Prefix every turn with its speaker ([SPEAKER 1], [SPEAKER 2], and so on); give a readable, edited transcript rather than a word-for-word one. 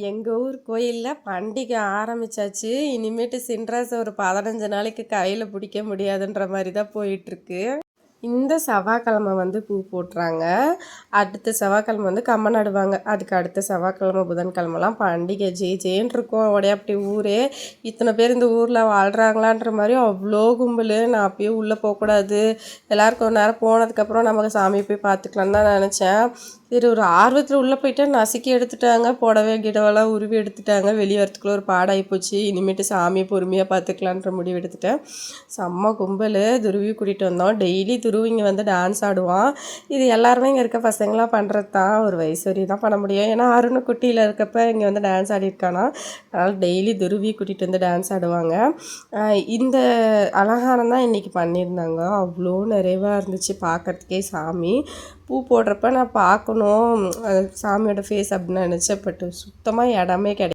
[SPEAKER 1] எங்கள் ஊர் கோயிலில் பண்டிகை ஆரம்பித்தாச்சு. இனிமேட்டு சின்ராசை ஒரு 15 நாளைக்கு கையில் பிடிக்க முடியாதுன்ற மாதிரி தான் போயிட்டுருக்கு. இந்த செவ்வாய்க்கிழமை வந்து பூ போட்டுறாங்க. அடுத்த செவ்வாய்க்கிழமை வந்து கம்ம நடுவாங்க. அதுக்கு அடுத்த செவ்வாய்க்கிழமை புதன்கிழமெல்லாம் பண்டிகை ஜேன்னு இருக்கும். அப்படியே அப்படி ஊரே இத்தனை பேர் இந்த ஊரில் வாழ்கிறாங்களான்ற மாதிரி அவ்வளோ கும்பல். நான் அப்பயே உள்ளே போகக்கூடாது, எல்லாருக்கும் ஒரு நேரம் போனதுக்கப்புறம் நமக்கு சாமியை போய் பார்த்துக்கலான்னு தான் நினச்சேன். சரி ஒரு ஆர்வத்தில் உள்ளே போயிட்டு நசுக்கி எடுத்துட்டாங்க. புடவை கிடவெல்லாம் உருவி எடுத்துட்டாங்க. வெளியே வரத்துக்குள்ளே ஒரு பாடாகி போச்சு. இனிமேட்டு சாமியை பொறுமையாக பார்த்துக்கலான்ற முடிவு எடுத்துட்டேன். செம்ம கும்பல். துருவி கூட்டிகிட்டு வந்தோம். டெய்லி துருவி இங்கே வந்து டான்ஸ் ஆடுவான். இது எல்லாருமே இங்கே இருக்க பசங்களாம் பண்ணுறது தான். ஒரு வயசு வரையும் தான் பண்ண முடியும். ஏன்னா அருண் குட்டியில் இருக்கப்போ இங்கே வந்து டான்ஸ் ஆடிருக்கானா. அதனால் டெய்லி துருவி கூட்டிகிட்டு வந்து டான்ஸ் ஆடுவாங்க. இந்த அலங்காரம் தான் இன்றைக்கி பண்ணியிருந்தாங்க. அவ்வளோ நிறைவாக இருந்துச்சு பார்க்குறதுக்கே சாமி. பூ போடுறப்ப நான் பார்க்கணும் சாமியோட ஃபேஸ் அப்படின்னு நினச்சேன். பட் சுத்தமாக இடமே கிடையாது.